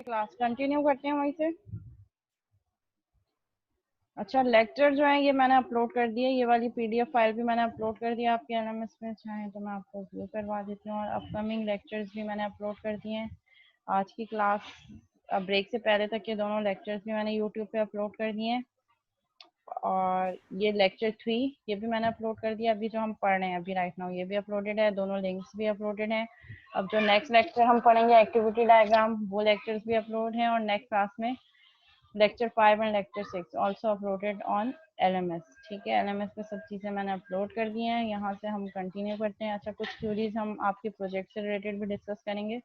Class continue करते हैं वहीं से। अच्छा, लेक्चर जो है ये मैंने अपलोड कर दिए, ये वाली पीडीएफ फाइल भी मैंने अपलोड कर दिया आपके एलएमएस में। चाहें तो मैं आपको व्यू करवा देती हूँ, और अपकमिंग लेक्चर्स भी मैंने अपलोड कर दिए हैं। आज की क्लास ब्रेक से पहले तक के दोनों लेक्चर्स भी मैंने यूट्यूब पे अपलोड कर दिए हैं, और ये लेक्चर 3 ये भी मैंने अपलोड कर दिया। अभी जो हम पढ़ रहे हैं अभी राइट नाउ ये भी अपलोडेड है, दोनों लिंक्स भी अपलोडेड हैं। अब जो नेक्स्ट लेक्चर हम पढ़ेंगे एक्टिविटी डायग्राम, वो लेक्चर्स भी अपलोड हैं, और नेक्स्ट क्लास में lecture 5 and lecture 6 also uploaded on LMS. ठीक है, एलएमएस पे सब चीज़ें मैंने अपलोड कर दी हैं। यहाँ से हम कंटिन्यू करते हैं। अच्छा, कुछ क्यूरीज हम आपके प्रोजेक्ट से रिलेटेड भी डिस्कस करेंगे।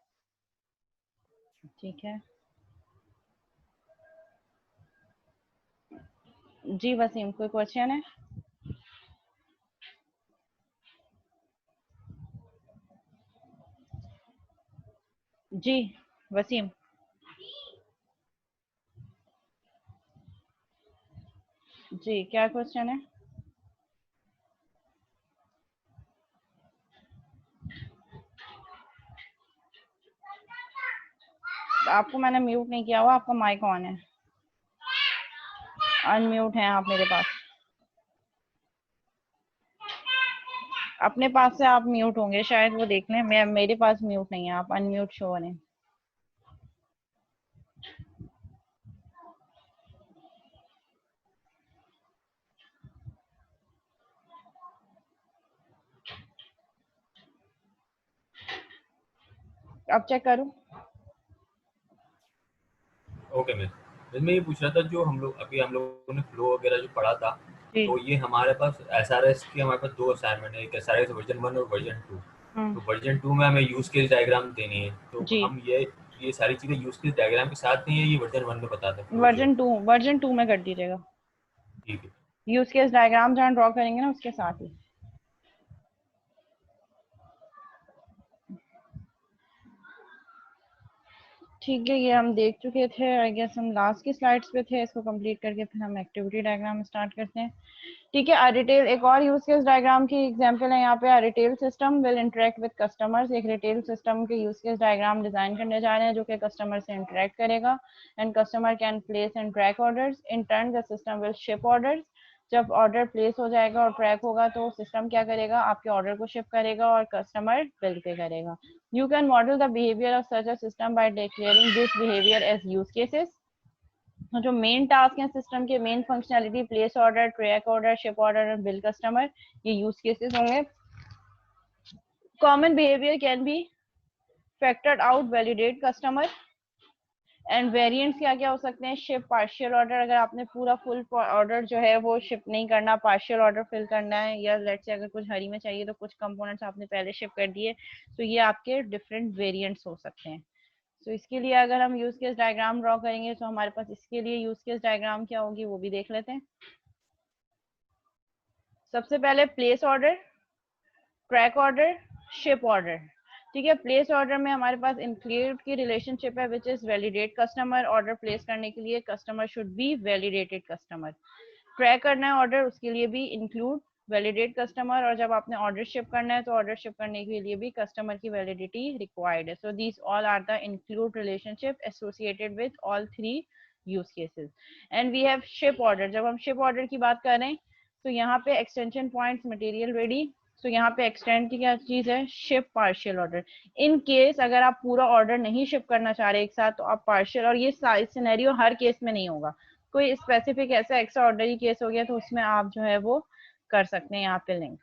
ठीक है जी वसीम, कोई क्वेश्चन है? जी वसीम, जी क्या क्वेश्चन है? आपको मैंने म्यूट नहीं किया हुआ, आपका माइक ऑन है। अनम्यूट हैं आप मेरे पास, अपने पास से आप म्यूट होंगे शायद, वो देख लें। मैं मेरे पास म्यूट नहीं है, आप अनम्यूट शो नहीं। अब चेक करूं? ओके मैं ये पूछ रहा था, जो हम लोगों ने फ्लो वगैरह जो पढ़ा था, जी। तो ये हमारे पास एसआरएस की हमारे पास 2 असाइनमेंट है, एक एसआरएस वर्जन 1 और वर्जन 2। तो वर्जन 2 में हमें यूज केस डायग्राम देनी है, तो जी, हम ये सारी चीज़ें यूज केस डायग्राम के साथ नहीं है, ये वर्जन 1 में बता दें फ्लो जो है। वर्जन 2 में कर दीजिएगा। ठीक है। यूज केस डायग्राम जहाँ ड्रॉ करेंगे ना उसके साथ ही। ठीक है, ये हम देख चुके थे। आई गेस हम लास्ट की स्लाइड्स पे थे, इसको कंप्लीट करके फिर हम एक्टिविटी डायग्राम स्टार्ट करते हैं। ठीक है, रिटेल एक और यूज केस डायग्राम की एग्जांपल है यहाँ पे। Retail system will interact with customers. एक रिटेल सिस्टम के यूज केस डायग्राम डिजाइन करने जा रहे हैं जो कि कस्टमर से इंटरेक्ट करेगा, and customer can place and track orders. In turn the system will ship orders. जब ऑर्डर प्लेस हो जाएगा और ट्रैक होगा तो सिस्टम क्या करेगा, आपके ऑर्डर को शिप करेगा और कस्टमर बिल पे करेगा। You can model the behavior of such a system by declaring this behavior as use cases. तो जो मेन टास्क है सिस्टम के, main functionality, place order, track order, ship order और bill customer, ये use cases होंगे। Common behaviour can be factored out, validate customer. And variants क्या क्या हो सकते हैं? शिप, पार्शियल ऑर्डर, अगर आपने पूरा फुल ऑर्डर जो है वो शिप नहीं करना, पार्शियल ऑर्डर फिल करना है, या लेट्स से अगर कुछ हरी में चाहिए तो कुछ कंपोनेंट्स आपने पहले शिप कर दिए, तो ये आपके डिफरेंट वेरिएंट्स हो सकते हैं। तो इसके लिए अगर हम यूज केस डायग्राम ड्रॉ करेंगे तो हमारे पास इसके लिए यूज केस डायग्राम क्या होगी वो भी देख लेते हैं। सबसे पहले place order, track order, ship order. ठीक है, प्लेस ऑर्डर में हमारे पास इंक्लूड की रिलेशनशिप है which is validate customer. Order place करने के लिए customer should be validated customer. Track करना है ऑर्डर, उसके लिए भी इंक्लूड वैलिडेट कस्टमर, और जब आपने ऑर्डर शिप करना है तो ऑर्डर शिप करने के लिए भी कस्टमर की वैलिडिटी रिक्वायर्ड है। So these all are the include relationship associated with all 3 use cases. And we have ship order. जब हम शिप ऑर्डर की बात कर रहे हैं तो यहाँ पे एक्सटेंशन पॉइंट्स, मटेरियल रेडी। तो यहाँ पे एक्सटेंड की क्या चीज है? Ship partial order. In case अगर आप पूरा ऑर्डर नहीं शिप करना चाह रहे एक साथ तो आप पार्शियल, और ये सिनेरियो हर केस में नहीं होगा, कोई स्पेसिफिक ऐसा एक्स्ट्रा ऑर्डनरी केस हो गया तो उसमें आप जो है वो कर सकते हैं यहाँ पे link.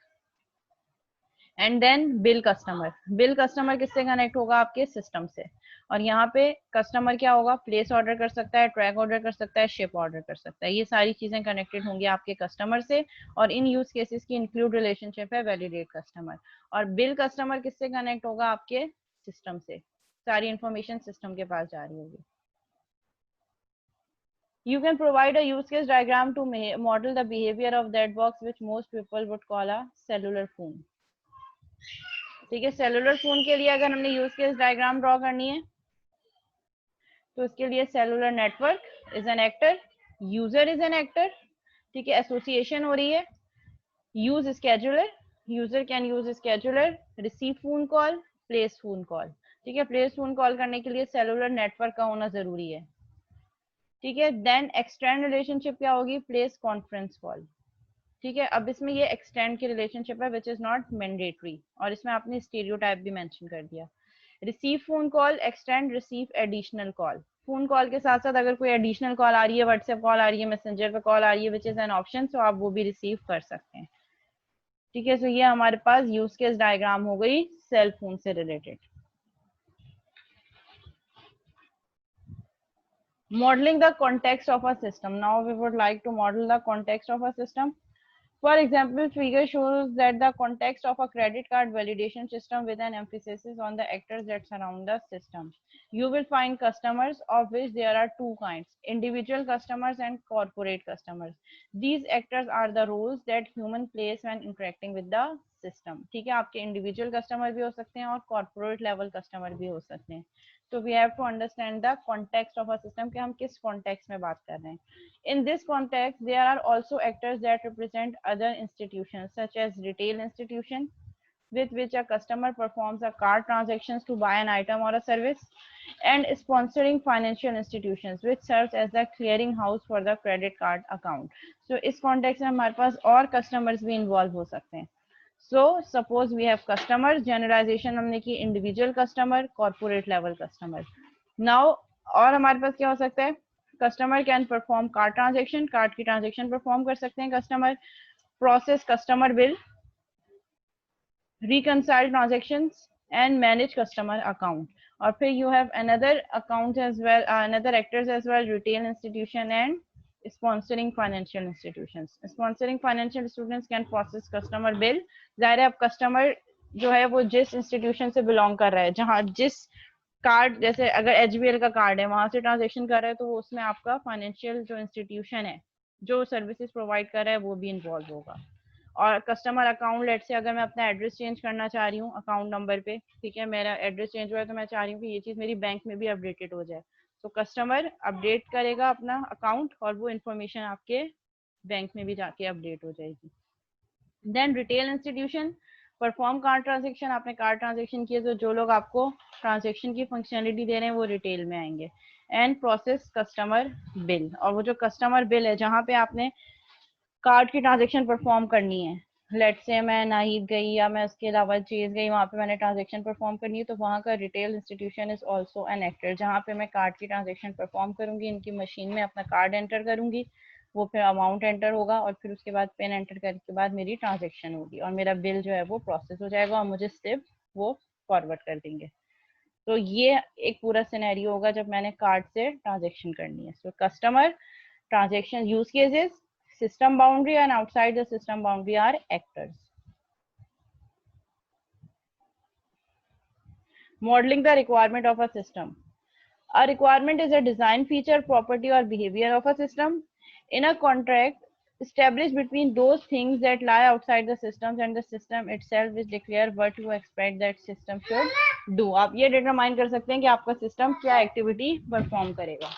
And then bill customer. Bill customer किससे कनेक्ट होगा? आपके सिस्टम से। और यहाँ पे कस्टमर क्या होगा? प्लेस ऑर्डर कर सकता है, ट्रैक ऑर्डर कर सकता है, शिप ऑर्डर कर सकता है। ये सारी चीजें कनेक्टेड होंगी आपके कस्टमर से, और इन यूज केसेस की इंक्लूड रिलेशनशिप है वैलिडेट कस्टमर। और बिल कस्टमर किससे कनेक्ट होगा? आपके सिस्टम से। सारी इंफॉर्मेशन सिस्टम के पास जा रही होगी। You can provide a use case diagram to model the behavior of that box which most people would call a cellular phone. ठीक है, सेलुलर फोन के लिए अगर हमने यूज केस डायग्राम ड्रॉ करनी है तो इसके लिए cellular network is an actor, user is an actor. ठीक है, एसोसिएशन हो रही है। Use scheduler, user can use scheduler, receive phone call, place phone call. ठीक है, प्लेस फोन कॉल करने के लिए सेलुलर नेटवर्क का होना जरूरी है। ठीक है, देन एक्सटेंड रिलेशनशिप क्या होगी, प्लेस कॉन्फ्रेंस कॉल। ठीक है, अब इसमें ये एक्सटेंड की रिलेशनशिप है विच इज नॉट मैंडेटरी, और इसमें आपने स्टीरियोटाइप भी मेंशन कर दिया। Receive phone call, extend receive additional call. Phone call के साथ साथ अगर कोई एडिशनल कॉल आ रही है, व्हाट्सएप कॉल आ रही है, मैसेंजर पे कॉल आ रही है विच इज एन ऑप्शन, तो आप वो भी रिसीव कर सकते हैं। ठीक है, तो ये हमारे पास यूज केस डायग्राम हो गई सेल फोन से related. Modeling the context of a system. Now we would like to model the context of a system. For example, figure shows that the context of a credit card validation system with an emphasis on the actors that surround the system. You will find customers, of which there are two kinds: individual customers and corporate customers. These actors are the roles that human plays when interacting with the system. ठीक है, आपके individual customer भी हो सकते हैं और corporate level customer भी हो सकते हैं। So we have to understand the context of a system कि हम किस context में बात कर रहे हैं. In this context, there are also actors that represent other institutions, such as retail institution, with which a customer performs a card transactions to buy an item or a service, and sponsoring financial institutions, which serves as the clearing house for the credit card account. So इस context में हमारे पास और customers भी involve हो सकते हैं. So suppose we have customers, generalization हमने की individual customer, corporate level customer. Now और हमारे पास क्या हो सकता है, customer can perform card transaction, card की ट्रांजेक्शन परफॉर्म कर सकते हैं customer, process customer bill, reconcile transactions and manage customer account. और फिर you have another account as well, another actors as well, retail institution and sponsoring financial institutions. Sponsoring financial institutions can process customer bill. जाहिर है अब customer जो है वो जिस institution से बिलोंग कर रहा है, जहाँ जिस कार्ड, जैसे अगर एचबीएल का कार्ड है वहां से ट्रांजेक्शन कर रहा है, तो वो उसमें आपका फाइनेंशियल जो इंस्टीट्यूशन है जो सर्विसेज प्रोवाइड कर रहा है वो भी इन्वॉल्व होगा। और कस्टमर अकाउंट, लेट से अगर मैं अपना एड्रेस चेंज करना चाह रही हूँ अकाउंट नंबर पे, ठीक है, मेरा एड्रेस चेंज हुआ है तो मैं चाह रही हूँ कि ये चीज़ मेरी बैंक में भी अपडेटेड हो जाए, तो कस्टमर अपडेट करेगा अपना अकाउंट और वो इन्फॉर्मेशन आपके बैंक में भी जाके अपडेट हो जाएगी। Then retail institution perform card transaction, आपने कार्ड ट्रांजेक्शन किए तो जो लोग आपको ट्रांजेक्शन की फंक्शनलिटी दे रहे हैं वो रिटेल में आएंगे। एंड प्रोसेस कस्टमर बिल, और वो जो कस्टमर बिल है जहाँ पे आपने कार्ड की ट्रांजेक्शन परफॉर्म करनी है, लेट से मैं नाहिद गई या मैं उसके अलावा चीज गई, वहाँ पे मैंने ट्रांजेक्शन परफॉर्म करनी है, तो वहाँ का retail institution is also an actor, जहाँ पे मैं कार्ड की ट्रांजेक्शन परफॉर्म करूंगी, इनकी मशीन में अपना कार्ड एंटर करूंगी, वो फिर अमाउंट एंटर होगा और फिर उसके बाद पिन एंटर करने के बाद मेरी ट्रांजेक्शन होगी और मेरा बिल जो है वो प्रोसेस हो जाएगा और मुझे स्लिप वो फॉरवर्ड कर देंगे। तो ये एक पूरा सिनेरियो होगा जब मैंने कार्ड से ट्रांजेक्शन करनी है। So customer transaction use cases, system boundary and outside the system boundary are actors. Modeling the requirement of a system. A requirement is a design feature, property or behavior of a system in a contract established between those things that lie outside the systems and the system itself, which declare what you expect that system should do. आप ये determine कर सकते हैं कि आपका system क्या activity perform करेगा।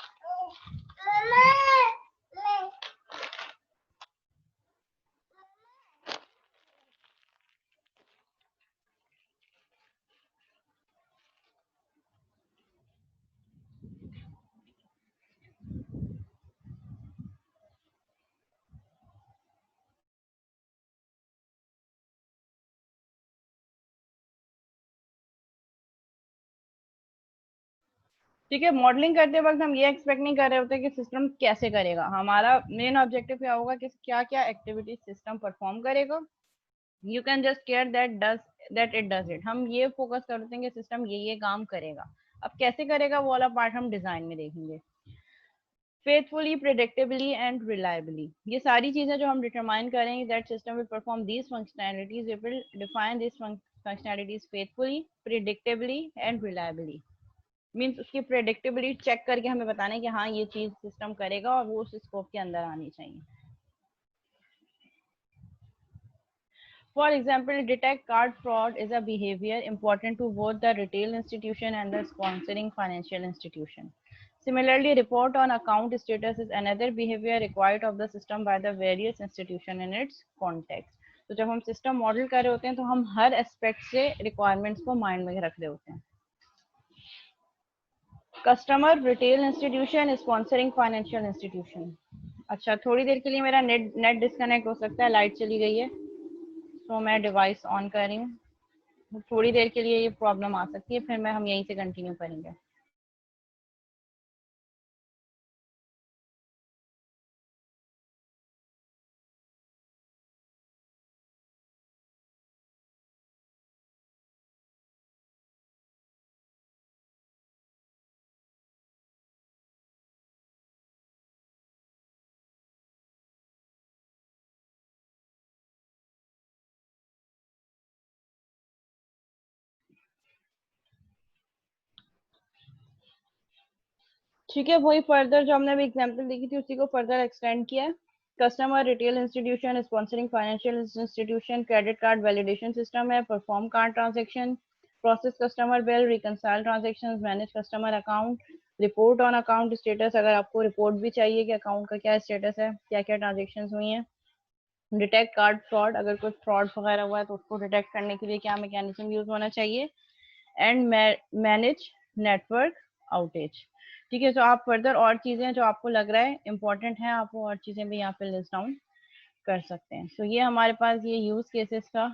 ठीक है, मॉडलिंग करते वक्त हम ये एक्सपेक्ट नहीं कर रहे होते कि सिस्टम कैसे करेगा, हमारा मेन ऑब्जेक्टिव क्या होगा कि क्या क्या एक्टिविटी सिस्टम परफॉर्म करेगा। You can just care that it does it, हम ये फोकस करते हैं कि सिस्टम ये काम करेगा। अब कैसे करेगा वो वाला पार्ट हम डिजाइन में देखेंगे। फेथफुली, प्रेडिक्टेबली एंड रिलायबली, ये सारी चीजें जो हम डिटरमाइन करेंगे that system will perform these functionalities, we will define this functionalities faithfully, predictably and reliably. Means उसकी प्रेडिक्टेबिलिटी चेक करके हमें बताना है कि हाँ ये चीज सिस्टम करेगा और वो उस स्कोप के अंदर आनी चाहिए। For example, detect card fraud is a behavior important to both the retail institution and the sponsoring financial institution. Similarly, report on account status is another behavior required of the system by the various institution in its context. तो जब हम system model कर रहे होते हैं तो हम हर aspect से रिक्वायरमेंट्स को माइंड में रख रहे होते हैं। Customer retail institution sponsoring financial institution. अच्छा, थोड़ी देर के लिए मेरा नेट डिस्कनेक्ट हो सकता है, लाइट चली गई है, तो मैं डिवाइस ऑन कर रही हूँ। थोड़ी देर के लिए ये प्रॉब्लम आ सकती है, फिर हम यहीं से कंटिन्यू करेंगे। ठीक है, वही फर्दर जो हमने अभी एग्जांपल देखी थी उसी को फर्दर एक्सटेंड किया है। Customer retail institution sponsoring financial institution credit card validation system है, perform card transaction, process customer bill, reconcile transactions, manage customer account, report on account status, अगर आपको रिपोर्ट भी चाहिए कि अकाउंट का क्या स्टेटस है, क्या क्या ट्रांजेक्शन हुई हैं, डिटेक्ट कार्ड फ्रॉड, अगर कोई फ्रॉड वगैरह हुआ है तो उसको डिटेक्ट करने के लिए क्या मैकेनिज्म यूज होना चाहिए, एंड मैनेज नेटवर्क आउटेज। ठीक है, तो आप फर्दर और चीजें जो आपको लग रहा है इंपॉर्टेंट है, आप वो और चीजें भी यहाँ पे लिस्ट डाउन कर सकते हैं। सो ये हमारे पास ये यूज केसेस का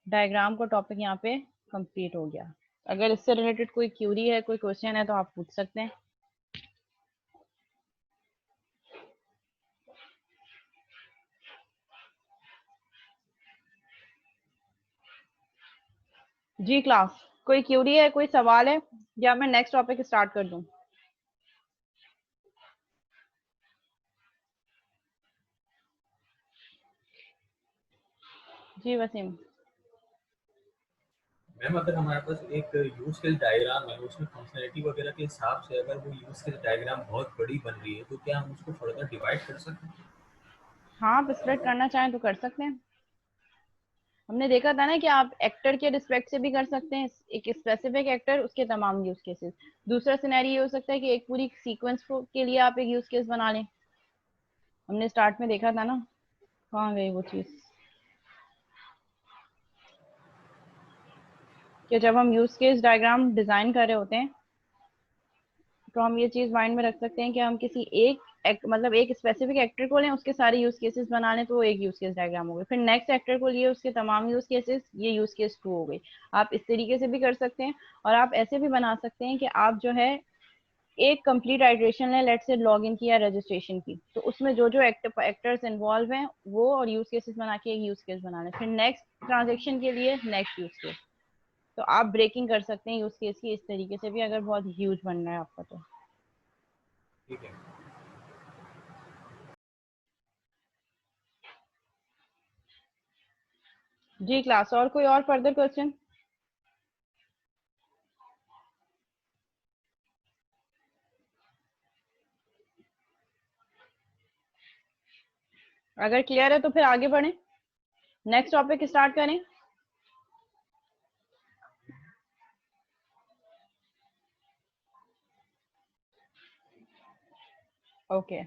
डायग्राम का टॉपिक यहाँ पे कंप्लीट हो गया। अगर इससे रिलेटेड कोई क्यूरी है, कोई क्वेश्चन है तो आप पूछ सकते हैं। जी क्लास, कोई क्यूरी है, कोई सवाल है, या मैं नेक्स्ट टॉपिक स्टार्ट कर दूं? जी वसीम। मैम अगर हमारे पास एक यूज केस डायग्राम है, उसमें फंक्शनैलिटी वगैरह के हिसाब से अगर वो यूज केस डायग्राम बहुत बड़ी बन रही है तो क्या हम उसको फर्दर डिवाइड कर सकते हैं? हाँ, आप स्प्लिट करना चाहें तो कर सकते हैं। हमने देखा था ना कि आप एक्टर के रिस्पेक्ट से भी कर सकते हैं, एक स्पेसिफिक एक्टर उसके तमाम यूज केसेस। दूसरा सिनेरियो ये हो सकता है कि एक पूरी सीक्वेंस के लिए आप एक यूज केस बना लें। हमने स्टार्ट में देखा था ना, कहाँ गई वो चीज, कि जब हम यूज केस डायग्राम डिजाइन कर रहे होते हैं तो हम ये चीज माइंड में रख सकते हैं कि हम किसी मतलब एक स्पेसिफिक एक्टर को लें, उसके सारे यूज केसेस बना लें, तो वो एक यूज केस डायग्राम हो गई। फिर नेक्स्ट एक्टर को लिए उसके तमाम यूज केसेस, ये यूज केस 2 हो गई। आप इस तरीके से भी कर सकते हैं, और आप ऐसे भी बना सकते हैं कि आप जो है एक कंप्लीट आइट्रेशन है, लेट से लॉग इन किया रजिस्ट्रेशन की, तो उसमें जो जो एक्टर्स इन्वॉल्व हैं वो और यूज केसेस बना के एक यूज केस बना लें, फिर नेक्स्ट ट्रांजेक्शन के लिए नेक्स्ट यूज केस। तो आप ब्रेकिंग कर सकते हैं यूज केस की इस तरीके से भी, अगर बहुत ह्यूज बन रहा है आपका तो। ठीक है। जी क्लास, और कोई और फर्दर क्वेश्चन? अगर क्लियर है तो फिर आगे बढ़ें, नेक्स्ट टॉपिक स्टार्ट करें। Okay,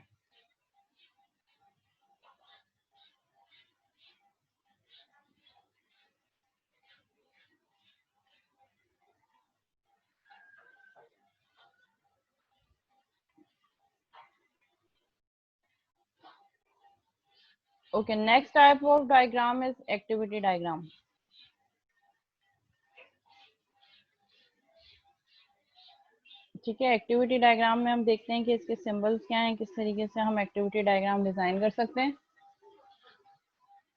okay, next type of diagram is activity diagram. ठीक है, एक्टिविटी डायग्राम में हम देखते हैं कि इसके सिंबल्स क्या हैं, किस तरीके से हम एक्टिविटी डायग्राम डिजाइन कर सकते हैं।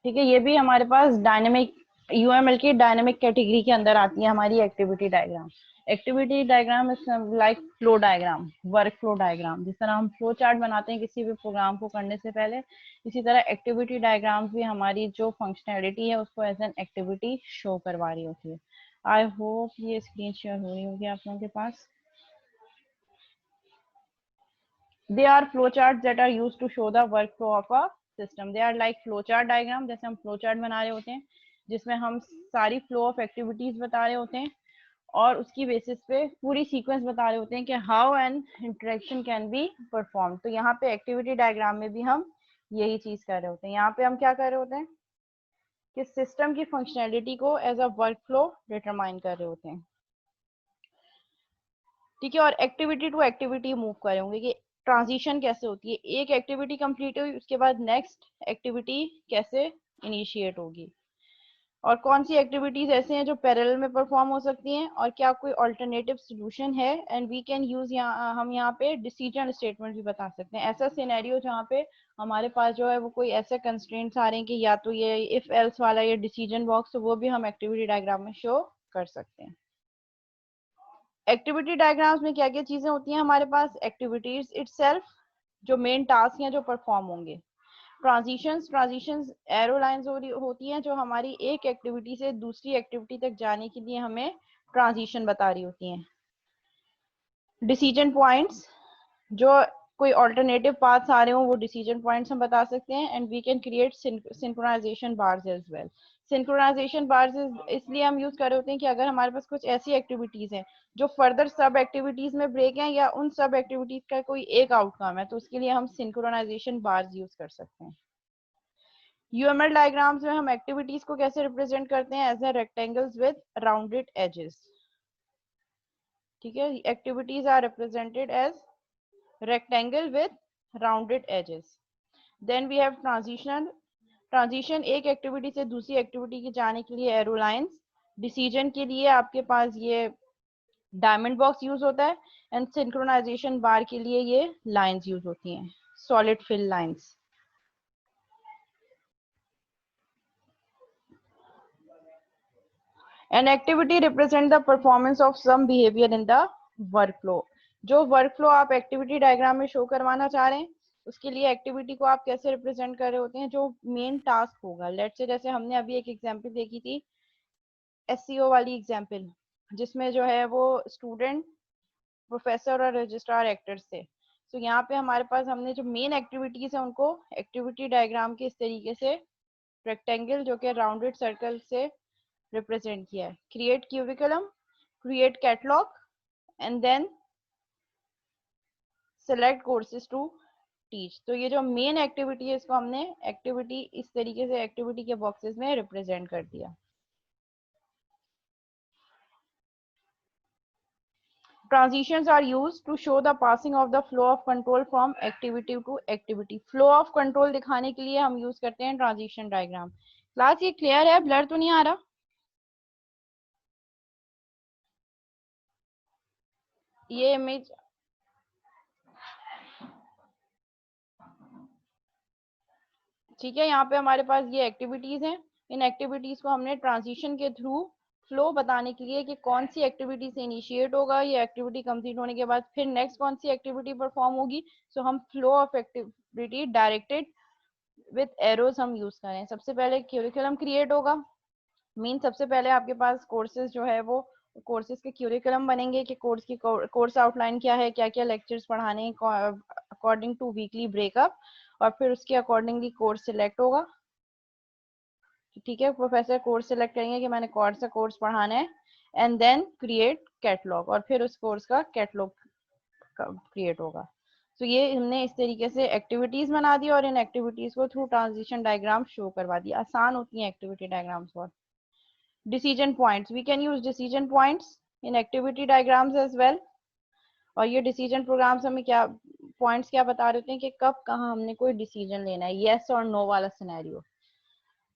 ठीक है, ये भी हमारे पास डायनेमिक यूएमएल की डायनेमिक कैटेगरी के अंदर आती है हमारी activity diagram. Activity diagram is like flow diagram, work flow diagram. जिस तरह हम फ्लो चार्ट बनाते हैं किसी भी प्रोग्राम को करने से पहले, इसी तरह एक्टिविटी डायग्राम भी हमारी जो फंक्शनैलिटी है उसको एज एन एक्टिविटी शो करवा रही होती है। आई होप ये स्क्रीन शेयर हो रही होगी आप लोगों के पास। They are flowcharts that are used to show the workflow of a system. They are like flowchart diagram, जैसे हम flowchart बना रहे होते हैं जिसमें हम सारी flow of activities बता रहे होते हैं और उसकी बेसिस पे पूरी सीक्वेंस बता रहे होते हैं कि how an interaction can be perform. तो यहाँ पे एक्टिविटी डायग्राम में भी हम यही चीज कर रहे होते हैं। यहाँ पे हम क्या कर रहे होते हैं कि सिस्टम की फंक्शनैलिटी को as a work flow determine कर रहे होते हैं। ठीक है, और एक्टिविटी टू एक्टिविटी मूव करेंगे कि ट्रांजिशन कैसे होती है, एक एक्टिविटी कंप्लीट हुई उसके बाद नेक्स्ट एक्टिविटी कैसे इनिशिएट होगी, और कौन सी एक्टिविटीज ऐसे हैं जो पैरेलल में परफॉर्म हो सकती हैं, और क्या कोई अल्टरनेटिव सॉल्यूशन है। एंड वी कैन यूज हम यहाँ पे डिसीजन स्टेटमेंट भी बता सकते हैं, ऐसा सिनेरियो जहाँ पे हमारे पास जो है वो कोई ऐसे कंस्ट्रेंट्स आ रहे हैं कि या तो ये इफ एल्स वाला ये डिसीजन बॉक्स, तो वो भी हम एक्टिविटी डायग्राम में शो कर सकते हैं। एक्टिविटी डायग्राम्स में क्या क्या चीजें होती हैं हमारे पास, एक्टिविटीज इटसेल्फ, जो मेन टास्क हैं जो परफॉर्म होंगे, ट्रांजिशंस एरो लाइंस होती हैं जो हमारी एक एक्टिविटी से दूसरी एक्टिविटी तक जाने के लिए हमें ट्रांजिशन बता रही होती हैं, डिसीजन पॉइंट्स, जो कोई ऑल्टरनेटिव पाथ्स आ रहे हो वो डिसीजन पॉइंट्स हम बता सकते हैं। And we can create synchronization bars as well. Synchronization bars इसलिए हम यूज कर रहे होते हैं कि अगर हमारे पास कुछ ऐसी एक्टिविटीज हैं जो फर्दर सब एक्टिविटीज में ब्रेक हैं या उन सब एक्टिविटीज का कोई एक आउटकम है, तो उसके लिए हम सिंक्रोनाइजेशन बार्स यूज कर सकते हैं। यूएमएल डायग्राम्स में हम एक्टिविटीज को कैसे रिप्रेजेंट करते हैं, as a rectangles with rounded edges. ठीक है, activities are represented as rectangle with rounded edges. Then we have transition एक एक्टिविटी से दूसरी एक्टिविटी की जाने के लिए एरो लाइंस, डिसीजन के लिए आपके पास ये डायमंड बॉक्स यूज होता है, एंड सिंक्रोनाइजेशन बार के लिए ये लाइंस यूज होती हैं, solid fill lines. An activity represent the performance of some behavior in the workflow. जो वर्कफ्लो आप एक्टिविटी डायग्राम में शो करवाना चाह रहे हैं उसके लिए एक्टिविटी को आप कैसे रिप्रेजेंट कर रहे होते हैं, जो मेन टास्क होगा। लेट्स से जैसे हमने अभी एक एग्जांपल देखी थी एससीओ वाली एग्जांपल, जिसमें जो है वो स्टूडेंट, प्रोफेसर और रजिस्ट्रार एक्टर्स थे। तो यहाँ पे हमारे पास हमने जो मेन एक्टिविटीज है उनको एक्टिविटी डायग्राम के इस तरीके से रेक्टेंगल जो कि राउंडेड सर्कल से रिप्रेजेंट किया है। Create curriculum, create catalogue, and then select courses to teach. तो ये जो मेन एक्टिविटी है इसको हमने एक्टिविटी इस तरीके से एक्टिविटी के बॉक्सेस में रिप्रेजेंट कर दिया। Transitions are used to show the passing of the flow of control from activity to activity. Flow of control दिखाने के लिए हम यूज करते हैं ट्रांजिशन डायग्राम। क्लास ये क्लियर है, ब्लर तो नहीं आ रहा? ये इमेज ठीक है, यहाँ पे हमारे पास ये एक्टिविटीज हैं, इन एक्टिविटीज को हमने ट्रांजिशन के थ्रू फ्लो बताने के लिए कि कौन सी एक्टिविटी से इनिशिएट होगा, ये एक्टिविटी कंप्लीट होने के बाद फिर नेक्स्ट कौन सी एक्टिविटी परफॉर्म होगी। सो हम flow of activity directed with arrows हम यूज करें। सबसे पहले क्यूरिकुलम क्रिएट होगा, मीन सबसे पहले आपके पास कोर्सेज जो है वो कोर्सेज के क्यूरिकुलम बनेंगे कि कोर्स की कोर्स आउटलाइन क्या है, क्या क्या लेक्चर्स पढ़ाने अकॉर्डिंग टू वीकली ब्रेकअप, और फिर उसके अकॉर्डिंगली कोर्स सिलेक्ट होगा। ठीक है, प्रोफेसर कोर्स सिलेक्ट करेंगे कि मैंने कौन सा कोर्स पढ़ाना है, एंड देन क्रिएट कैटलॉग, और फिर उस कोर्स का कैटलॉग क्रिएट होगा। तो ये हमने इस तरीके से एक्टिविटीज बना दी और इन एक्टिविटीज को थ्रू ट्रांजिशन डायग्राम शो करवा दिया। आसान होती हैं एक्टिविटी डायग्राम्स बहुत। Decision points, we can use decision points in activity diagrams as well. और ये डिसीजन प्रोग्राम्स हमें क्या पॉइंट्स क्या बता रहे होते हैं कि कब कहाँ हमने कोई डिसीजन लेना है, येस और नो वाला सिनेरियो।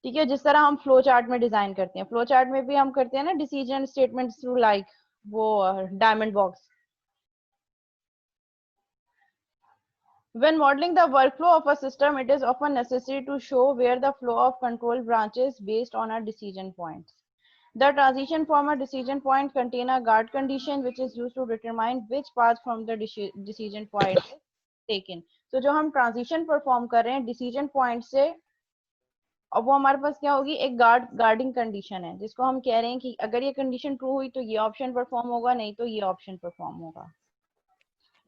ठीक है, जिस तरह हम फ्लो चार्ट में डिजाइन करते हैं, फ्लो चार्ट में भी हम करते हैं ना डिसीजन स्टेटमेंट थ्रू लाइक वो diamond box. When modeling the workflow of a system, it is often necessary to show where the flow of control branches based on a decision points. The transition from a decision point contain a guard condition which is used to determine which path from the decision point is taken. So जो हम transition perform कर रहे हैं decision point से, अब वो हमारे पास क्या होगी, एक गार्डिंग कंडीशन है जिसको हम कह रहे हैं कि अगर ये कंडीशन ट्रू हुई तो ये ऑप्शन परफॉर्म होगा, नहीं तो ये ऑप्शन परफॉर्म होगा।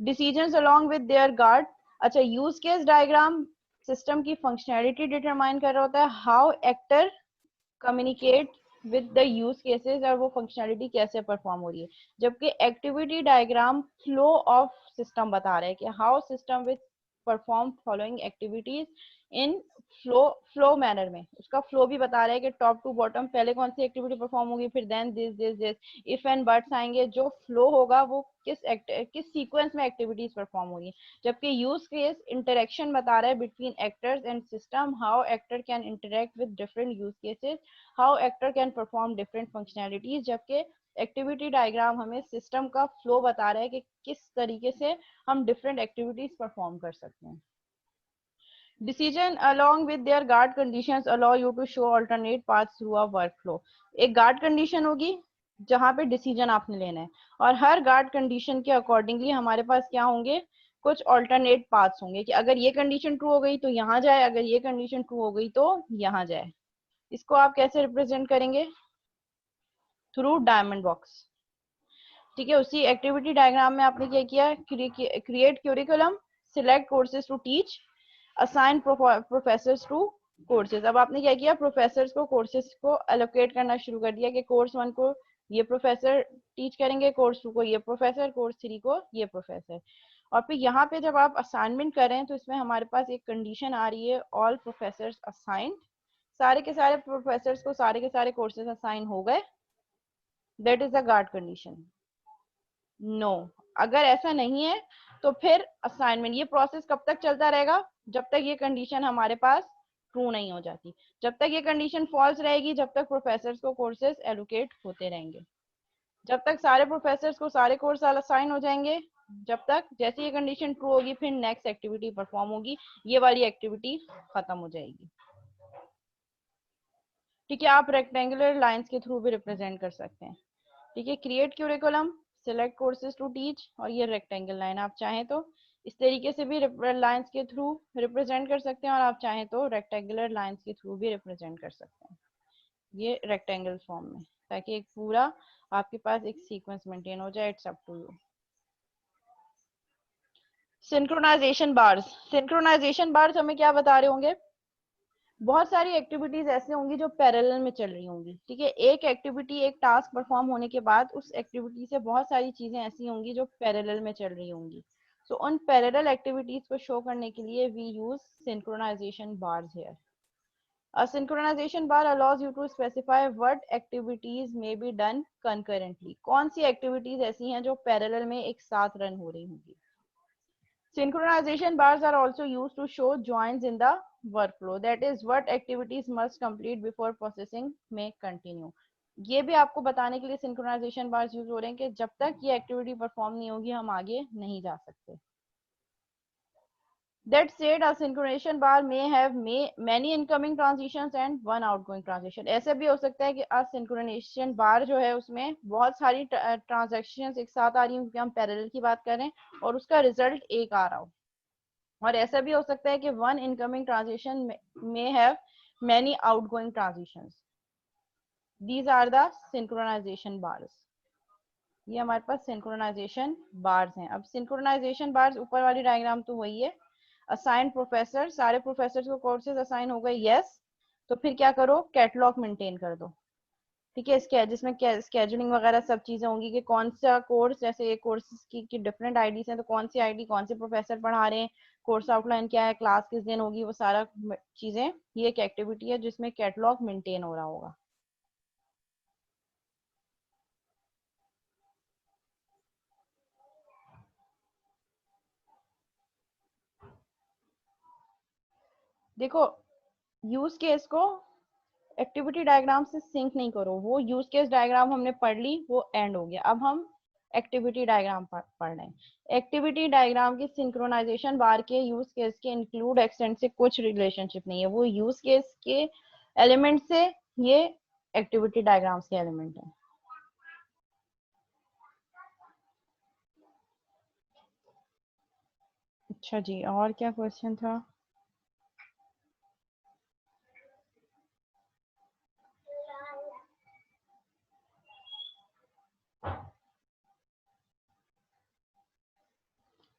Decisions along with their guard. अच्छा, यूज केस डायग्राम सिस्टम की फंक्शनैलिटी डिटरमाइन कर रहा होता है, how actor communicate with the use cases और वो फंक्शनैलिटी कैसे परफॉर्म हो रही है। जबकि activity diagram flow of system बता रहा है कि how system with perform following activities in flow manner में, उसका फ्लो भी बता रहा है कि टॉप टू बॉटम पहले कौन सी एक्टिविटी परफॉर्म होगी, फिर then this if and buts आएंगे, जो फ्लो होगा वो किस सीक्वेंस में एक्टिविटीज परफॉर्म होगी। जबकि यूज केस इंटरेक्शन बता रहा है between actors and system, how actor can interact with different use cases, how actor can perform different functionalities. जबकि एक्टिविटी डायग्राम हमें सिस्टम का फ्लो बता रहा है कि किस तरीके से हम डिफरेंट एक्टिविटीज परफॉर्म कर सकते हैं। Decision along with their guard conditions allow you to show alternate paths through a workflow. एक guard condition होगी जहां पे डिसीजन आपने लेना है, और हर गार्ड कंडीशन के अकॉर्डिंगली हमारे पास क्या होंगे, कुछ ऑल्टरनेट पाथ्स होंगे कि अगर ये कंडीशन ट्रू हो गई तो यहाँ जाए, अगर ये कंडीशन ट्रू हो गई तो यहाँ जाए। इसको आप कैसे रिप्रेजेंट करेंगे, थ्रू डायमंड बॉक्स। ठीक है, उसी एक्टिविटी डायग्राम में आपने क्या किया, create curriculum, select courses to teach, assign professors to courses. अब आपने क्या किया, प्रोफेसर्स को कोर्सेज को एलोकेट करना शुरू कर दिया कि कोर्स 1 को ये प्रोफेसर टीच करेंगे, कोर्स 2 को ये प्रोफेसर, कोर्स 3 को ये प्रोफेसर। और फिर यहाँ पे जब आप असाइनमेंट करें तो इसमें हमारे पास एक कंडीशन आ रही है, ऑल प्रोफेसर्स असाइंड, सारे के सारे प्रोफेसर्स को सारे के सारे कोर्सेज असाइन हो गए, that is a guard condition. No, अगर ऐसा नहीं है तो फिर असाइनमेंट, ये प्रोसेस कब तक चलता रहेगा, जब तक ये कंडीशन हमारे पास ट्रू नहीं हो जाती। जब तक ये कंडीशन फॉल्स रहेगी, जब तक प्रोफेसर्स को कोर्सेज एलोकेट होते रहेंगे, जब तक सारे प्रोफेसर्स को सारे कोर्स असाइन हो जाएंगे, जब तक जैसे ये कंडीशन ट्रू होगी फिर नेक्स्ट एक्टिविटी परफॉर्म होगी, ये वाली एक्टिविटी खत्म हो जाएगी। ठीक है, आप रेक्टेंगुलर लाइंस के थ्रू भी रिप्रेजेंट कर सकते हैं। ठीक है, create curriculum, select courses to teach, और ये रेक्टेंगल लाइन आप चाहें तो इस तरीके से भी लाइंस के थ्रू रिप्रेजेंट कर सकते हैं, और आप चाहें तो रेक्टेंगुलर लाइंस के थ्रू भी रिप्रेजेंट कर सकते हैं, ये रेक्टेंगल फॉर्म में, ताकि एक पूरा आपके पास एक सीक्वेंस मेंटेन हो जाए। It's up to you. Synchronization bars, synchronization bars हमें क्या बता रहे होंगे, बहुत सारी एक्टिविटीज ऐसे होंगी जो पैरेलल में चल रही होंगी। ठीक है, एक एक्टिविटी एक टास्क परफॉर्म होने के बाद उस एक्टिविटी से बहुत सारी चीजें ऐसी होंगी जो पैरेलल में चल रही होंगी। सो उन पैरेलल एक्टिविटीज को शो करने के लिए we use synchronization bars here. A synchronization bar allows you to specify what activities may be done concurrently. कौन सी एक्टिविटीज ऐसी हैं जो पैरेलल में एक साथ रन हो रही होंगी। Synchronization bars are also used to show joins in the workflow. That is, what activities must complete before processing may continue. ये भी आपको बताने के लिए सिंक्रोनाइजेशन बार्स यूज हो रहे हैं कि जब तक ये एक्टिविटी परफॉर्म नहीं होगी हम आगे नहीं जा सकते। That said, a synchronization bar may have many incoming transitions and one outgoing transition. ऐसे भी हो सकता है कि a synchronization bar जो है उसमें बहुत सारी ट्रांजेक्शंस एक साथ आ रही हैं, क्योंकि हम पैरेलल की बात कर रहे हैं, और उसका रिजल्ट एक आ रहा हो। और ऐसा भी हो सकता है कि वन इनकमिंग ट्रांजिशन में have many outgoing transitions. These are the synchronization bars. ये हमारे पास सिंक्रोनाइजेशन बार्स हैं। अब सिंक्रोनाइजेशन बार्स, ऊपर वाली डायग्राम तो वही है, असाइन प्रोफेसर, सारे प्रोफेसर को कोर्सेज असाइन हो गए, यस। तो फिर क्या करो, कैटलॉग मेंटेन कर दो। ठीक है, इसके जिसमें स्केजुलिंग वगैरह सब चीजें होंगी कि कौन सा कोर्स, जैसे एक कोर्स की डिफरेंट आईडीज हैं तो कौन सी आईडी कौन से प्रोफेसर पढ़ा रहे हैं, कोर्स आउटलाइन क्या है, क्लास किस दिन होगी, वो सारा चीजें, ये एक एक्टिविटी है जिसमें कैटलॉग मेंटेन हो रहा होगा। देखो, यूज केस को एक्टिविटी डायग्राम से सिंक नहीं करो, वो यूज केस डायग्राम हमने पढ़ ली, वो एंड हो गया। अब हम एक्टिविटी डायग्राम पढ़ रहे हैं। एक्टिविटी डायग्राम की सिंक्रोनाइजेशन बार के यूज केस के इंक्लूड एक्सटेंड से कुछ रिलेशनशिप नहीं है, वो यूज केस के एलिमेंट से ये एक्टिविटी डायग्राम्स के एलिमेंट है। अच्छा जी, और क्या क्वेश्चन था।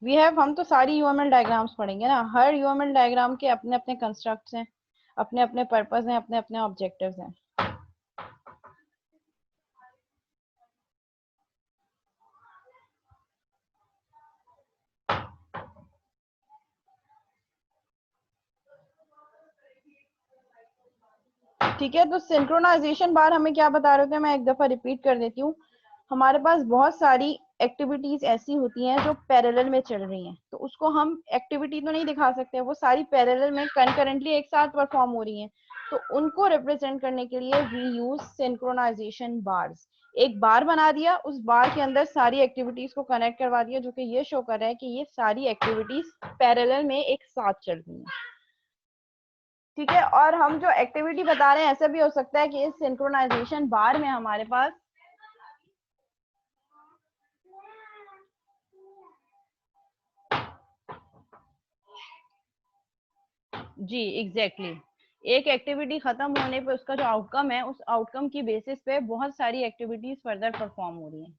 वी हैव, हम तो सारी यूएमएल डायग्राम्स पढ़ेंगे ना, हर यूएमएल डायग्राम के अपने अपने कंस्ट्रक्ट्स हैं, अपने अपने पर्पस हैं, अपने अपने ऑब्जेक्टिव्स हैं। ठीक है, तो सिंक्रोनाइजेशन बार हमें क्या बता रहे थे, मैं एक दफा रिपीट कर देती हूँ। हमारे पास बहुत सारी एक्टिविटीज ऐसी होती हैं जो पैरेलल में चल रही हैं, तो उसको हम एक्टिविटी तो नहीं दिखा सकते, वो सारी पैरेलल में कंकरेंटली एक साथ परफॉर्म हो रही हैं, तो उनको रिप्रेजेंट करने के लिए वी यूज सिंक्रोनाइजेशन बार्स। एक बार बना दिया, उस बार के अंदर सारी एक्टिविटीज को कनेक्ट करवा दिया, जो कि ये शो कर रहा है कि ये सारी एक्टिविटीज पैरेलल में एक साथ चल रही हैं। ठीक है, और हम जो एक्टिविटी बता रहे हैं, ऐसा भी हो सकता है कि इस सिंक्रोनाइजेशन बार में हमारे पास जी एग्जैक्टली एक एक्टिविटी खत्म होने पे उसका जो आउटकम है, उस आउटकम की बेसिस पे बहुत सारी एक्टिविटीज फर्दर परफॉर्म हो रही हैं।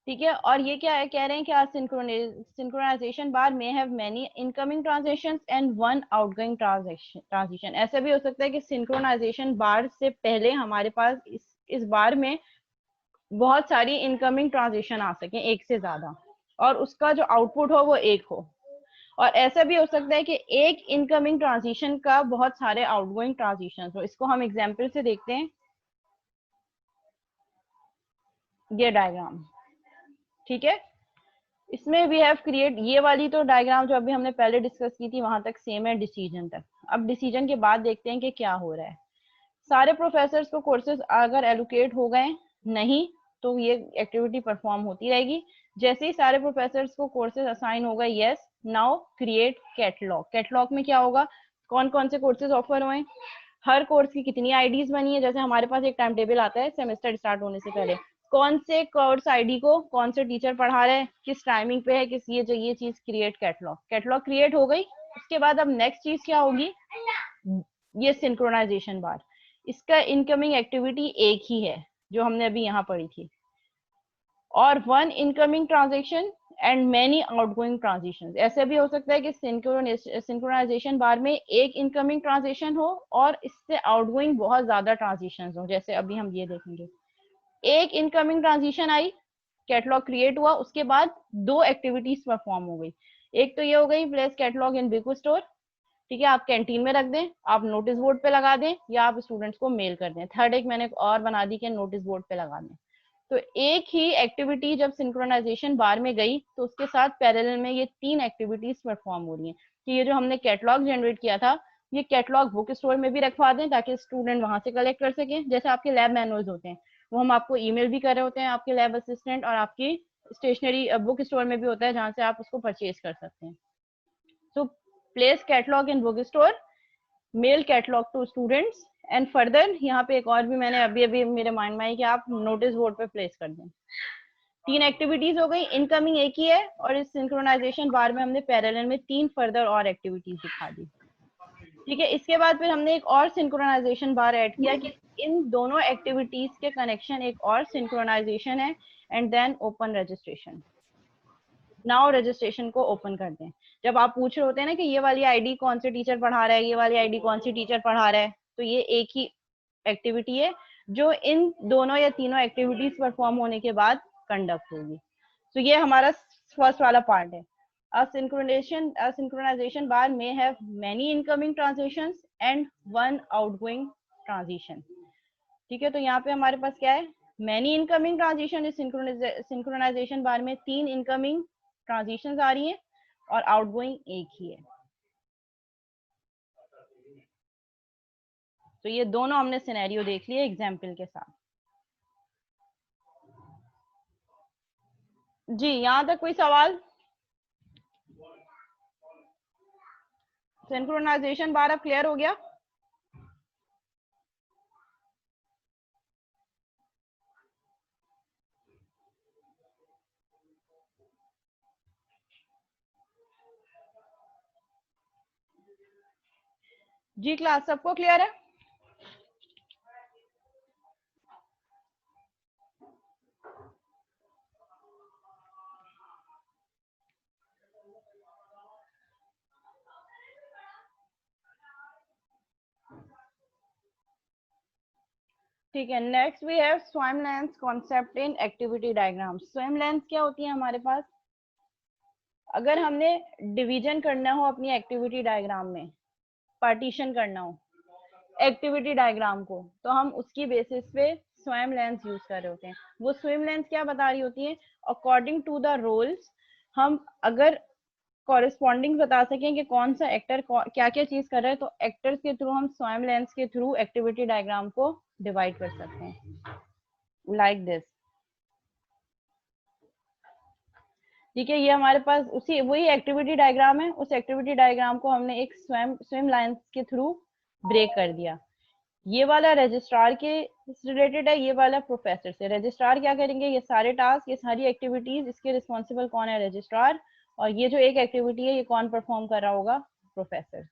ठीक है, और ये क्या है, कह रहे हैं कि सिंक्रोनाइजेशन बार में have many incoming transactions and one outgoing transition. ऐसा भी हो सकता है कि सिंक्रोनाइजेशन बार से पहले हमारे पास इस बार में बहुत सारी इनकमिंग ट्रांजिशन आ सके, एक से ज्यादा, और उसका जो आउटपुट हो वो एक हो। और ऐसा भी हो सकता है कि एक इनकमिंग ट्रांजिशन का बहुत सारे आउटगोइंग ट्रांजिशन हो। इसको हम एग्जाम्पल से देखते हैं, ये डायग्राम। ठीक है, इसमें वी हैव क्रिएट, ये वाली तो डायग्राम जो अभी हमने पहले डिस्कस की थी वहां तक सेम है डिसीजन तक। अब डिसीजन के बाद देखते हैं कि क्या हो रहा है। सारे प्रोफेसर को कोर्सेज अगर एलोकेट हो गए, नहीं तो ये एक्टिविटी परफॉर्म होती रहेगी। जैसे ही सारे प्रोफेसर को कोर्सेज असाइन हो गए, yes now create catalogue. Catalogue में क्या होगा, कौन कौन से कोर्सेज ऑफर हुए, हर कोर्स की कितनी आईडीज बनी है। जैसे हमारे पास एक टाइम टेबल आता है सेमेस्टर स्टार्ट होने से पहले, कौन से कोर्स आईडी को कौन से टीचर पढ़ा रहे हैं, किस टाइमिंग पे है, किस ये चीज क्रिएट कैटलॉग। कैटलॉग क्रिएट हो गई, उसके बाद अब नेक्स्ट चीज क्या होगी, ये सिंक्रोनाइजेशन बार। इसका इनकमिंग एक्टिविटी एक ही है जो हमने अभी यहाँ पढ़ी थी, और one incoming transaction and many outgoing transition. ऐसे भी हो सकता है कि सिंक्रोनाइजेशन बार में एक इनकमिंग ट्रांजेक्शन हो और इससे आउटगोइंग बहुत ज्यादा ट्रांजिशन हो। जैसे अभी हम ये देखेंगे, एक इनकमिंग ट्रांजिशन आई, कैटलॉग क्रिएट हुआ, उसके बाद दो एक्टिविटीज परफॉर्म हो गई। एक तो ये हो गई place catalogue in big store, ठीक है, आप कैंटीन में रख दें, आप नोटिस बोर्ड पे लगा दें, या आप स्टूडेंट्स को मेल कर दें। थर्ड एक मैंने और बना दी कि नोटिस बोर्ड पे लगा दें। तो एक ही एक्टिविटी जब सिंक्रोनाइजेशन बार में गई तो उसके साथ पैरेलल में ये तीन एक्टिविटीज परफॉर्म हो रही हैं। कि ये जो हमने कैटलॉग जनरेट किया था, ये कैटलॉग बुक स्टोर में भी रखवा दें ताकि स्टूडेंट वहां से कलेक्ट कर सके। जैसे आपके लैब मैनुअल्स होते हैं, वो हम आपको ईमेल भी कर रहे होते हैं, आपके लैब असिस्टेंट, और आपकी स्टेशनरी बुक स्टोर में भी होता है जहाँ से आप उसको परचेज कर सकते हैं। So place catalog in bookstore, mail catalog to students, and further यहाँ पे एक और भी मैंने अभी अभी मेरे माइंड में आई कि आप नोटिस बोर्ड पे प्लेस कर दें। तीन एक्टिविटीज हो गई, इनकमिंग एक ही है, और इस सिंक्रोनाइजेशन बार में हमने पैरेलल में तीन फर्दर और एक्टिविटीज दिखा दी। ठीक है, इसके बाद फिर हमने एक और सिंक्रोनाइजेशन बार ऐड किया कि इन दोनों एक्टिविटीज के कनेक्शन एक और सिंक्रोनाइजेशन है, and then open registration. Now registration को ओपन कर दें। जब आप पूछ रहे होते हैं ना कि ये वाली आईडी कौन से टीचर पढ़ा रहा है, ये वाली आईडी कौन सी टीचर पढ़ा रहा है, तो ये एक ही एक्टिविटी है जो इन दोनों या तीनों एक्टिविटीज परफॉर्म होने के बाद कंडक्ट होगी। तो ये हमारा फर्स्ट वाला पार्ट है। A synchronization bar may have many incoming transitions and one outgoing transition. ठीक है, तो यहाँ पे हमारे पास क्या है, मैनी इनकमिंग ट्रांजिशन। इस सिंक्रोनाइजेशन बार में तीन इनकमिंग ट्रांजिशन आ रही हैं और आउटगोइंग एक ही है। तो ये दोनों हमने सिनेरियो देख लिए एग्जाम्पल के साथ। जी यहाँ तक कोई सवाल? सिंक्रोनाइजेशन बार अब क्लियर हो गया? जी क्लास सबको क्लियर है? ठीक है, next we have swim length concept in activity diagram. Swim length क्या होती है हमारे पास, अगर हमने डिवीजन करना हो अपनी एक्टिविटी डायग्राम में, पार्टीशन करना हो, एक्टिविटी डायग्राम को, तो हम उसकी बेसिस पे स्विम लेंस यूज कर रहे होते हैं। वो स्विम लेंस क्या बता रही होती है, अकॉर्डिंग टू द रोल्स हम अगर कॉरेस्पॉन्डिंग बता सकें कि कौन सा एक्टर क्या क्या चीज कर रहा है, तो एक्टर्स के थ्रू हम स्वयं लेंस के थ्रू एक्टिविटी डायग्राम को डिवाइड कर सकते हैं, लाइक दिस। ठीक है, ये हमारे पास उसी वही एक्टिविटी डायग्राम है, उस एक्टिविटी डायग्राम को हमने एक स्विम लाइंस के थ्रू ब्रेक कर दिया। ये वाला रजिस्ट्रार के रिलेटेड है, ये वाला प्रोफेसर से। रजिस्ट्रार क्या करेंगे, ये सारे टास्क, ये सारी एक्टिविटीज, इसके रिस्पॉन्सिबल कौन है, रजिस्ट्रार। और ये जो एक एक्टिविटी है, ये कौन परफॉर्म कर रहा होगा, प्रोफेसर।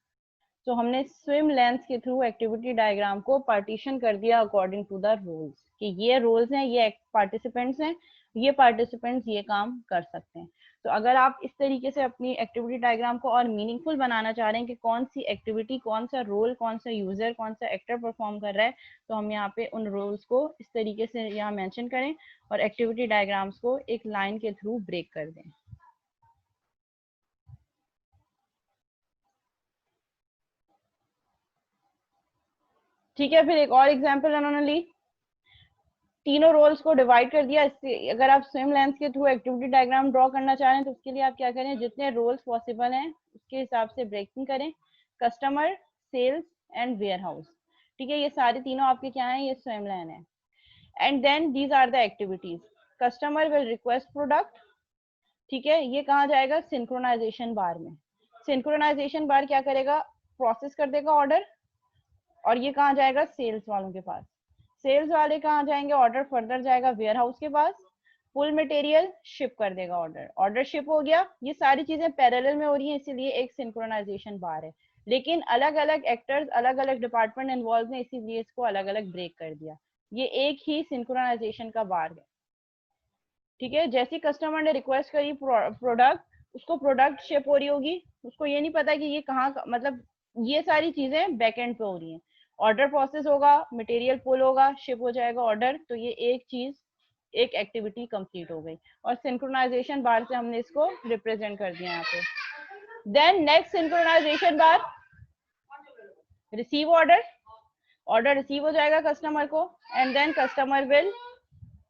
तो हमने स्विम लेंस के थ्रू एक्टिविटी डायग्राम को पार्टीशन कर दिया अकॉर्डिंग टू द रोल्स, कि ये रोल्स हैं, ये पार्टिसिपेंट्स हैं, ये पार्टिसिपेंट्स ये काम कर सकते हैं। तो अगर आप इस तरीके से अपनी एक्टिविटी डायग्राम को और मीनिंगफुल बनाना चाह रहे हैं कि कौन सी एक्टिविटी, कौन सा रोल, कौन सा यूजर, कौन सा एक्टर परफॉर्म कर रहा है, तो हम यहाँ पे उन रोल्स को इस तरीके से यहाँ मेंशन करें और एक्टिविटी डायग्राम्स को एक लाइन के थ्रू ब्रेक कर दें। ठीक है, फिर एक और एग्जाम्पल उन्होंने ली, तीनों रोल्स को डिवाइड कर दिया। इससे अगर आप स्विम लेंस के थ्रू एक्टिविटी डायग्राम ड्रॉ करना चाह रहे हैं, तो उसके लिए आप क्या करें, जितने रोल्स पॉसिबल हैं उसके हिसाब से ब्रेकिंग करें। Customer, sales and warehouse. ठीक है, ये सारे तीनों आपके क्या हैं, ये स्विम लेन है। And then these are the activities. Customer will request product. ठीक है, ये कहाँ जाएगा, सिंक्रोनाइजेशन बार में। सिंक्रोनाइजेशन बार क्या करेगा, प्रोसेस कर देगा ऑर्डर, और ये कहाँ जाएगा, सेल्स वालों के पास। सेल्स वाले कहाँ जाएंगे, ऑर्डर फर्दर जाएगा वेयर हाउस के पास। फुल मटेरियल शिप कर देगा, ऑर्डर ऑर्डर शिप हो गया। ये सारी चीजें पैरेलल में हो रही हैं, इसीलिए एक सिंक्रोनाइजेशन बार है। लेकिन अलग अलग एक्टर्स, अलग अलग डिपार्टमेंट इन्वॉल्व हैं, इसीलिए इसको अलग अलग ब्रेक कर दिया। ये एक ही सिंक्रोनाइजेशन का बार है। ठीक है, जैसे कस्टमर ने रिक्वेस्ट करी प्रोडक्ट, उसको प्रोडक्ट शिप हो रही होगी, उसको ये नहीं पता कि ये कहाँ, मतलब ये सारी चीजें बैक एंड पे हो रही हैं। ऑर्डर प्रोसेस होगा, मटेरियल पुल होगा, शिप हो जाएगा ऑर्डर, तो ये एक चीज, एक एक्टिविटी कंप्लीट हो गई। और सिंक्रोनाइजेशन बार से हमने इसको रिप्रेजेंट कर दिया यहाँ पे। Then next synchronization bar, receive order. Order receive हो जाएगा कस्टमर को, and then customer will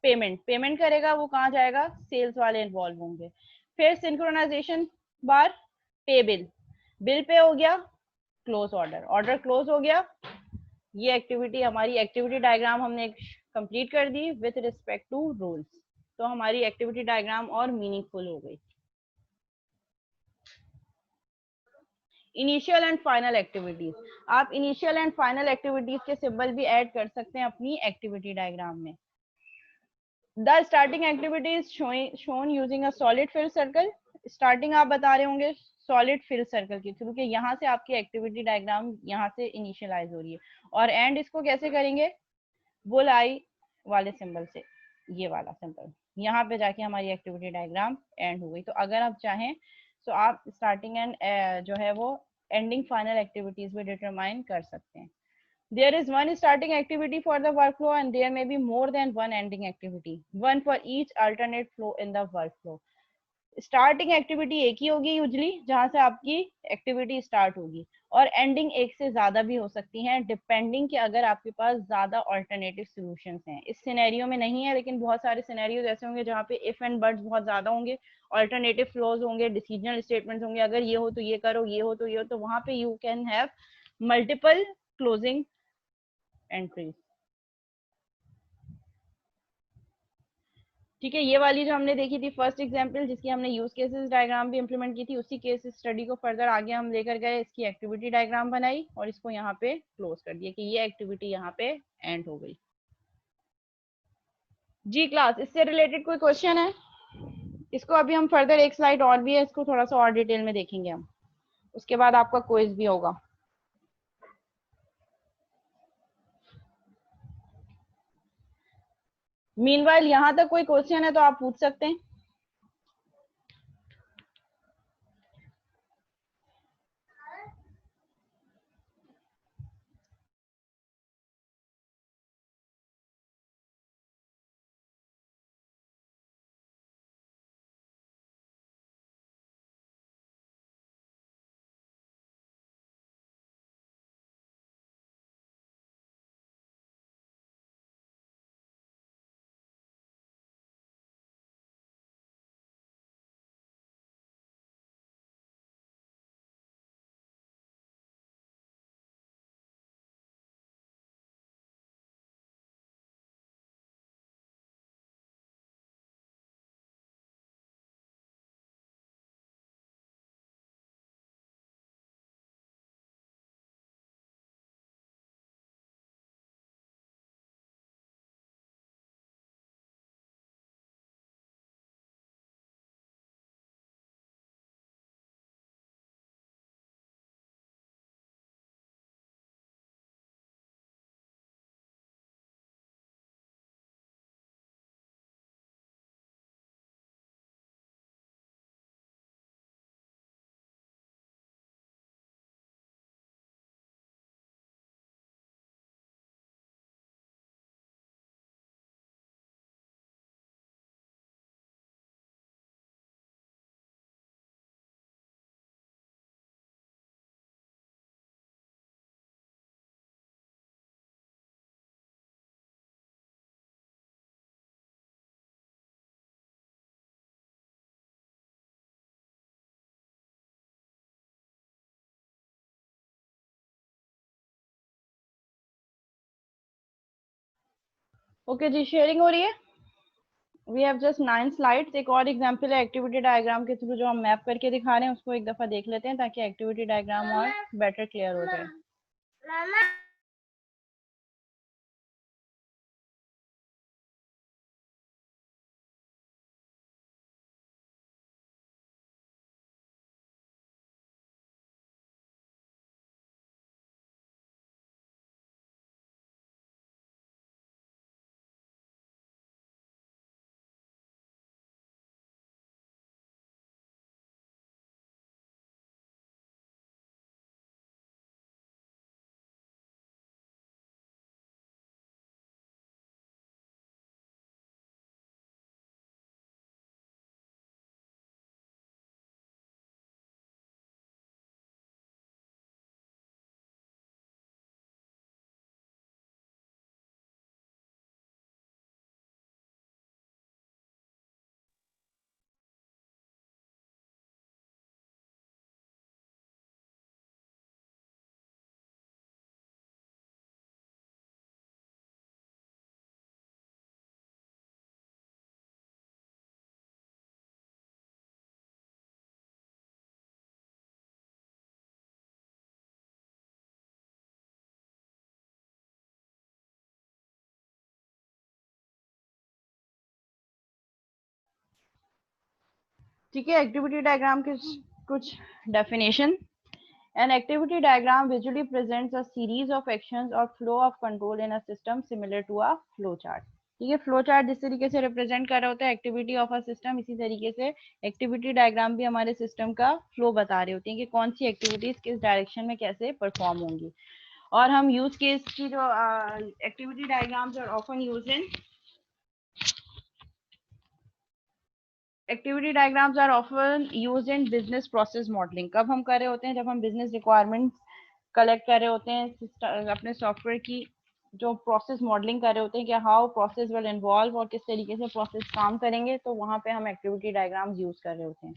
payment, payment करेगा, वो कहाँ जाएगा, सेल्स वाले इन्वॉल्व होंगे। फिर सिंक्रोनाइजेशन बार, पे बिल, बिल पे हो गया, क्लोज ऑर्डर, ऑर्डर क्लोज हो गया। ये एक्टिविटी, हमारी एक्टिविटी डायग्राम हमने कंप्लीट कर दी विथ रिस्पेक्ट टू रूल्स। तो हमारी एक्टिविटी डायग्राम और मीनिंगफुल हो गई। इनिशियल एंड फाइनल एक्टिविटीज, आप इनिशियल एंड फाइनल एक्टिविटीज के सिंबल भी ऐड कर सकते हैं अपनी एक्टिविटी डायग्राम में। The starting activity is shown using a solid fill circle. Starting आप बता रहे होंगे सॉलिड फिल सर्कल के थ्रू, कि यहाँ से आपकी एक्टिविटी डायग्राम यहाँ से इनिशियलाइज हो रही है। और एंड इसको कैसे करेंगे, बुल आई वाले सिंबल से, ये वाला सिंबल, यहाँ पे जाके हमारी एक्टिविटी डायग्राम एंड हो गई। तो अगर आप चाहें तो आप स्टार्टिंग एंड जो है वो एंडिंग फाइनल एक्टिविटीज भी डिटरमाइन कर सकते हैं। There is one starting activity for the workflow and there may be more than one ending activity, one for each alternate flow in the workflow. Starting activity एक ही होगी usually, जहां से आपकी activity start होगी, और एंडिंग एक से ज्यादा भी हो सकती हैं, डिपेंडिंग कि अगर आपके पास ज्यादा ऑल्टरनेटिव सॉल्यूशंस हैं। इस सिनेरियो में नहीं है, लेकिन बहुत सारे सिनेरियो ऐसे होंगे जहाँ पे इफ एंड बट्स बहुत ज्यादा होंगे, ऑल्टरनेटिव फ्लोज होंगे, डिसीजनल स्टेटमेंट्स होंगे, अगर ये हो तो ये करो, ये हो तो ये हो, तो वहां पे you can have multiple closing entries. ठीक है, ये वाली जो हमने देखी थी फर्स्ट एग्जांपल, जिसकी हमने यूज केसेस डायग्राम भी इंप्लीमेंट की थी, उसी केस स्टडी को फर्दर आगे हम लेकर गए, इसकी एक्टिविटी डायग्राम बनाई और इसको यहाँ पे क्लोज कर दिया कि ये एक्टिविटी यहाँ पे एंड हो गई। जी क्लास, इससे रिलेटेड कोई क्वेश्चन है? इसको अभी हम फर्दर, एक स्लाइड और भी है, इसको थोड़ा सा और डिटेल में देखेंगे हम, उसके बाद आपका क्विज भी होगा। मीनवाइल यहाँ तक कोई क्वेश्चन है तो आप पूछ सकते हैं। ओके जी, शेयरिंग हो रही है। We have just 9 slides. एक और एग्जांपल है एक्टिविटी डायग्राम के थ्रू जो हम मैप करके दिखा रहे हैं, उसको एक दफा देख लेते हैं ताकि एक्टिविटी डायग्राम और बेटर क्लियर हो जाए। ठीक है, एक्टिविटी डायग्राम के कुछ definition. An activity diagram visually presents a series of actions or flow of control in a system similar to a flow chart. ठीक है, फ्लो चार्ट जिस तरीके से रिप्रेजेंट कर रहा होता है एक्टिविटी ऑफ अ सिस्टम, इसी तरीके से एक्टिविटी डायग्राम भी हमारे सिस्टम का फ्लो बता रहे होते हैं कि कौन सी एक्टिविटीज किस डायरेक्शन में कैसे परफॉर्म होंगी। और हम यूज केस की जो activity diagrams are often used in activity diagrams are often used in business process modelling. कब हम कर रहे होते हैं? जब हम बिजनेस रिक्वायरमेंट्स कलेक्ट कर रहे होते हैं अपने सॉफ्टवेयर की, जो प्रोसेस मॉडलिंग कर रहे होते हैं कि हाउ प्रोसेस विल इन्वॉल्व और किस तरीके से प्रोसेस काम करेंगे, तो वहां पे हम एक्टिविटी डायग्राम्स यूज कर रहे होते हैं।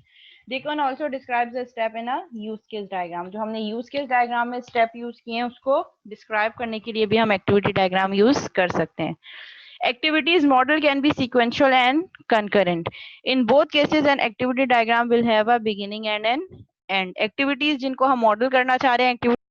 They can also describe the step in a use case diagram. जो हमने यूज केस डायग्राम में स्टेप यूज किए हैं उसको डिस्क्राइब करने के लिए भी हम एक्टिविटी डायग्राम यूज कर सकते हैं। Activities model can be sequential and concurrent. In both cases, an activity diagram will have a beginning and an end. Activities जिनको हम मॉडल करना चाह रहे हैं,